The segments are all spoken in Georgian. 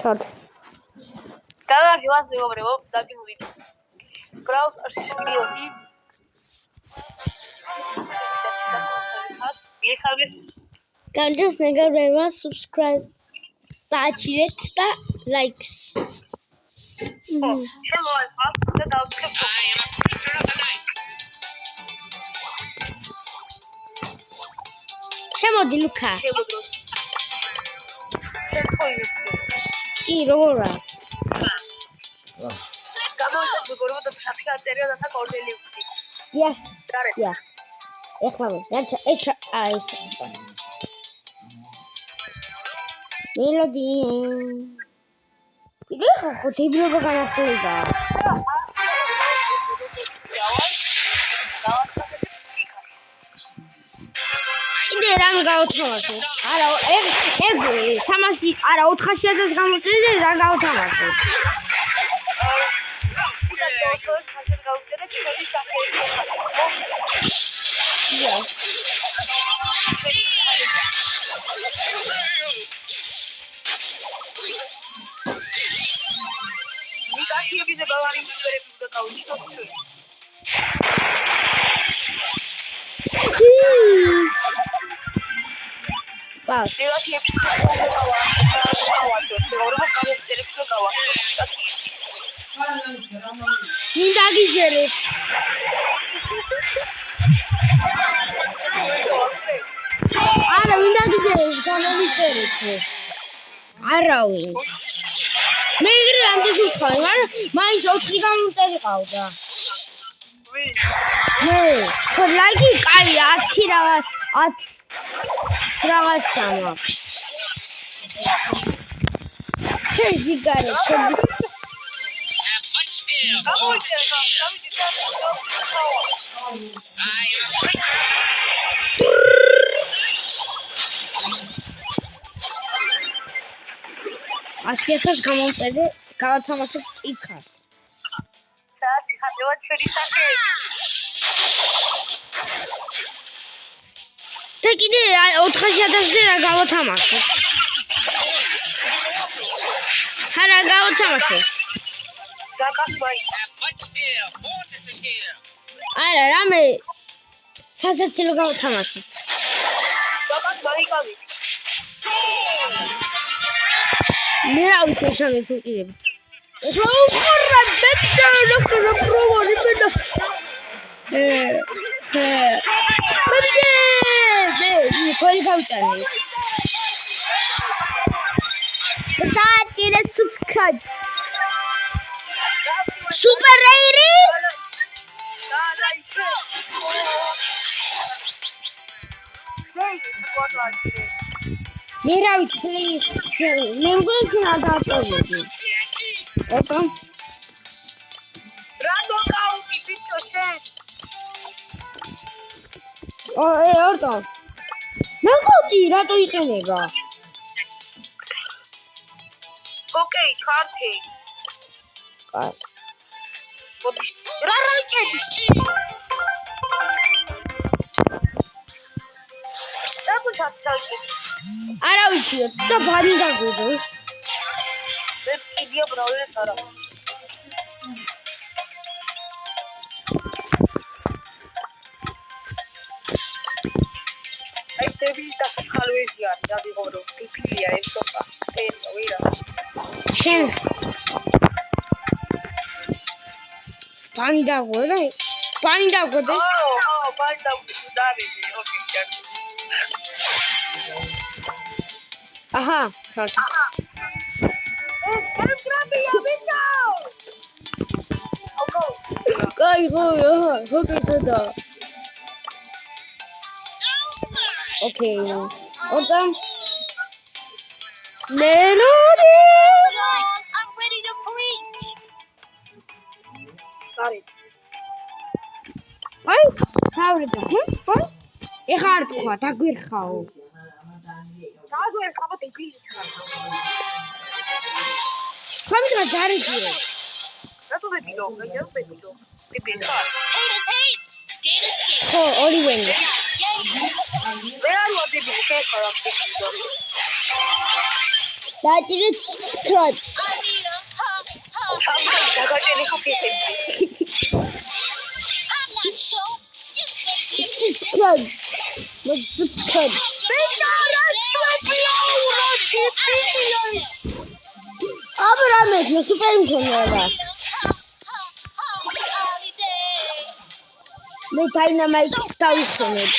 Tot. Cada que vas de obre, date un video. Browse videosi. Canjos negareva subscribe. Დააჭირეთ და likes. Hello, alpha. The doubt. I am a creature of the night. შემოდი ლუკა. შემოდრო. კი, როგორა? გამოვიდა მეგობრებო და საფშა წერია და კორნელი უხდი. დიახ. დიახ. ეხლა ეჩა აი. მელოდი. იდე ხო თებილობა განახლება. იდე რამ გავთხოვო? არა, ეგ 300 არა 400-ს გამოწერე და რა გავთხოვო? Yeah. Wow. არავინ. მე იგრე რამდენს უცხავი, მაგრამ მაინც 4 გამოწერიყავდა. მე, ხო ლაიქი კაია 10 რაღაც მაქვს. შეგიგარე, აშიათას გამოწერე, გავათამაშებ წიქას. საათი ხარჯავად ჩვენი სახე. და კიდე 400-ზე რა გავათამაშებ? არა გავათამაშებ. გაკასვაი. არა, რამე სასაცილო გავათამაშებ. გაკასვაი კავი. მე რა ვიცი სამი ფუტირები. რა ბეჭდა ლოქრა პროვოდი ბეჭდა. მე ქოლი გავჭანი. დააჭირე subscribe. Super Rairi. და ლაიქე. მე რა ვიცი, მე მგონი რა დააწოვდი. ოკა. რატო გაუწი ბიჭო შენ? ორტო. მე მგონი რატო იყენება? ოკეი, ჩართე. კაი. რა იჭები? რატო ჩართე? არა ვიცი, და ბარი დაგვიდო. მე კიდია ბრალეს არა. აი დები და ხალვეზია, დაგიღორო, პიპილია ეს სოფა. წერია, ვირა. შენ ბანი დაგვიდო? ბანი დაგვიდო? ხო, ბანი დაგვიდო, დავიდი, ოკეი, ჩართე. აჰა, ჩართე. კაი, ხო გედა. ოკეი. ოკა. მელოდი. I'm ready to preach. Sorry. აი, თავრედა. ხო? ეხა არ თქვა, დაგვირხაო. დაგვირხავ დებილი. ხამდა დარიგიო. რატო ვებიდო? რა ვებიდო? ვებიდო. ხო, ორივენი. ვერ არ ვადებდი შეხარა ვებიდო. დაჭირეთ subscribe. დაგაჭერი ხიფები. Subscribe. Let's subscribe. Abraham, no super მქონდა. მე დაინამიტს დავიხსენებ.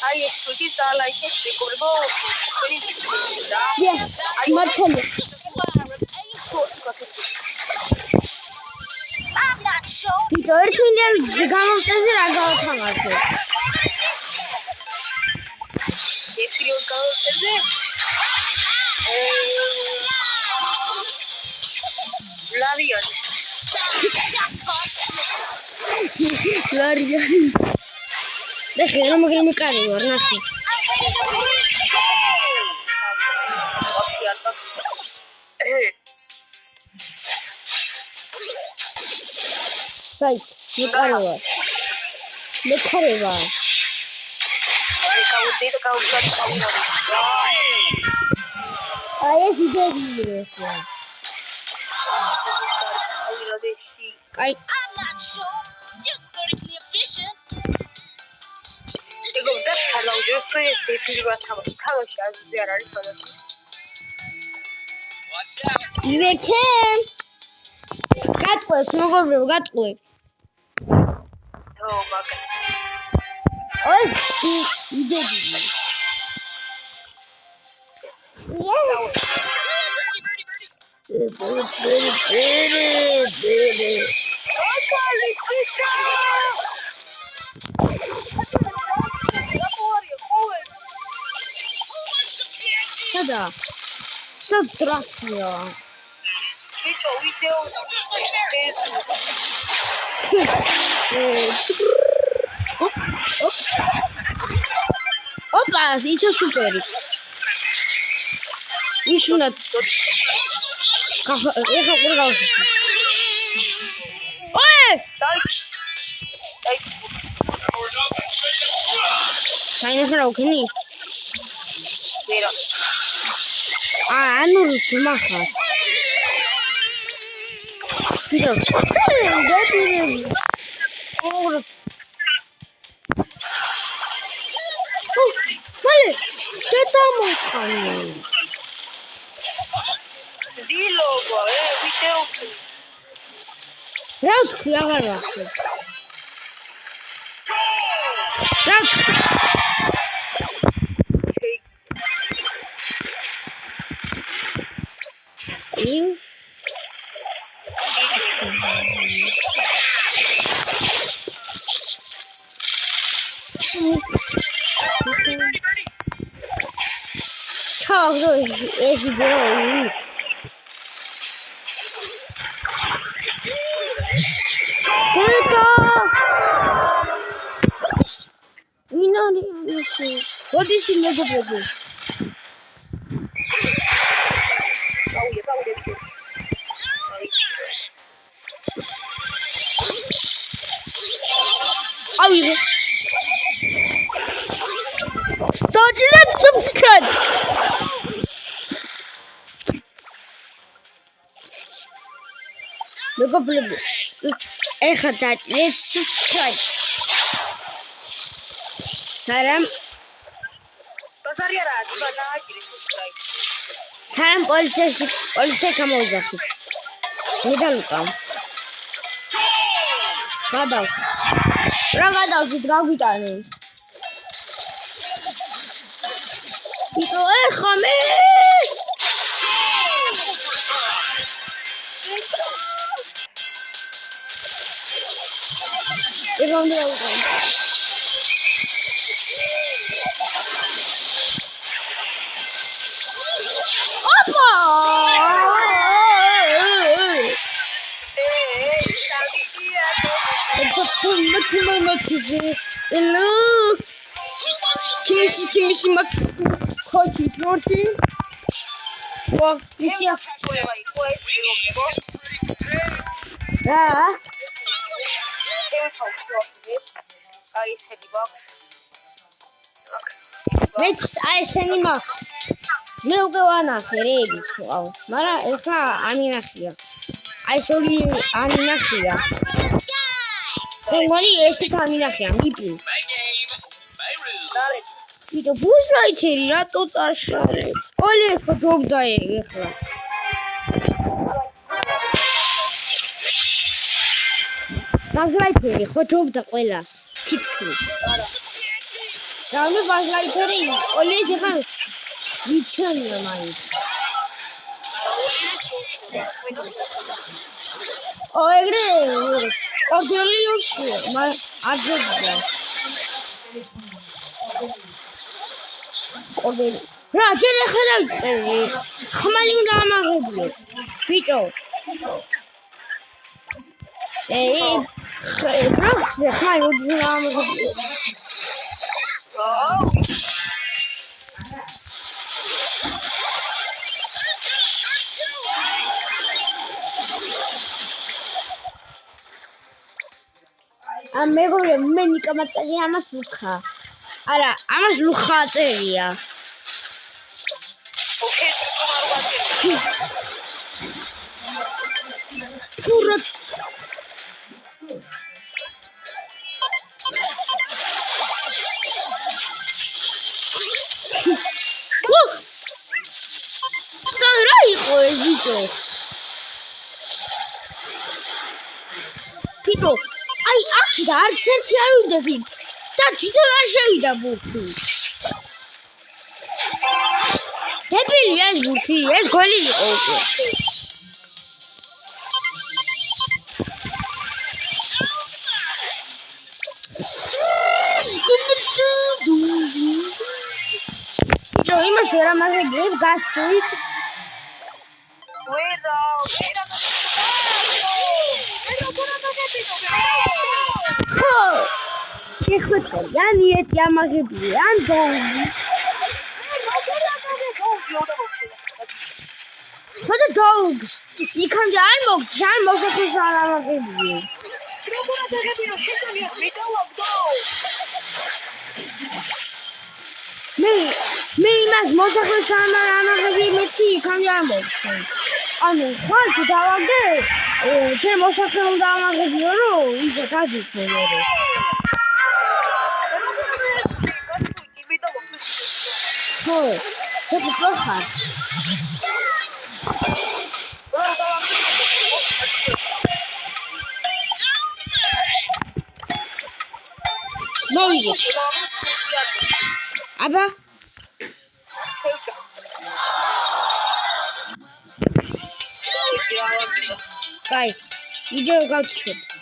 აი ეს თვითი დალაიქეთ მეგობრებო. მართალია. ვიდეო 1 მილიონი გამოვწერე რა გავთამაშე. 1 მილიონი გამოვწერე. ლარიანი. და ხერა მაგრამ მეკარი ვარ ნახე. საით მეკარი ვარ. აი ეს იდეა. აი ეგ უნდა ჩალაუჯოს ეს დეფილება თავში აზრი არ არის ხოლმე. ვიქე გატყვევს მოგობრებო გატყვევ. ო მაგა. ой იდეები. Sada. Subtraction. Bicho, video. Opa, isso é super. Isso não. Oi! Sai na o que nem? Mira. Ah, não macha. Mira. Vale, ¿qué estamos haciendo? Dilo, video. Raus, agarra. Raus. Esse gol aí. What is in the problem? Subscribe. Look up subscribe. Saram. Saram policia camouza. Nidalukam. Gadal. Ragadal gitgavitane. Ito khame. Hello. Kimisi mak koçi torti. O misia. Რა? აი ესეთი ბოქს. მეც აი ესენი მაქვს. მე უკვე ვანახე რეებით ვიყავ. მაგრამ ეხლა ანინახია. აი ეს ორი ანინახია. მგონი ესეთ ანინახია, მიპი. ვიდო ბუზრაიტერი რატო წაშალე? ოლი ეს ხო ჯობდა ეხლა. ბაზრაიტერი ხო ჯობდა ყველას. თითქმის. რამე ბაზრაიტერი ოლი ეს ეხლა ვიჩენია მაინც. ეგრე ორდელიუსი აძებდა. ორდელი. რა, ჯერ ახლა დავწერე. ხმალი უნდა ამაღებიო. ბიჭო. პროქსი ხმალი უნდა ამაღებიო. მეგობრე მე ნიკამაწერი ამას ლუხა. არა, ამას ლუხა წერია. ოკეი, პურა რა იყო ეს ვიდეო? ფიტო აი აქ და არც ერთი არ ვიდები და თვითონ არ შევიდა ბურთი. დებილია ეს ბურთი, ეს გოლი იყო უკვე. ფიტო იმას ვერ ამაღლებ გასწვით. ეხლა იანიეთი ამაღებია ან დოუნი. ხოდა დოუგს იქამდე არ მოგს, შენ მოსახლეს არ ამაღებია. მე იმას მოსახლეს არ ამაღებია მეთქი იქამდე არ მოგს. ანუ ხალხ დავაგე შენ მოსახლე უნდა ამაღებიო რომ ისე გაძიქო მერე. ხო, ეს პროხარ. მოვიგე. აბა. კაი, ვიდეო გავჩვენე.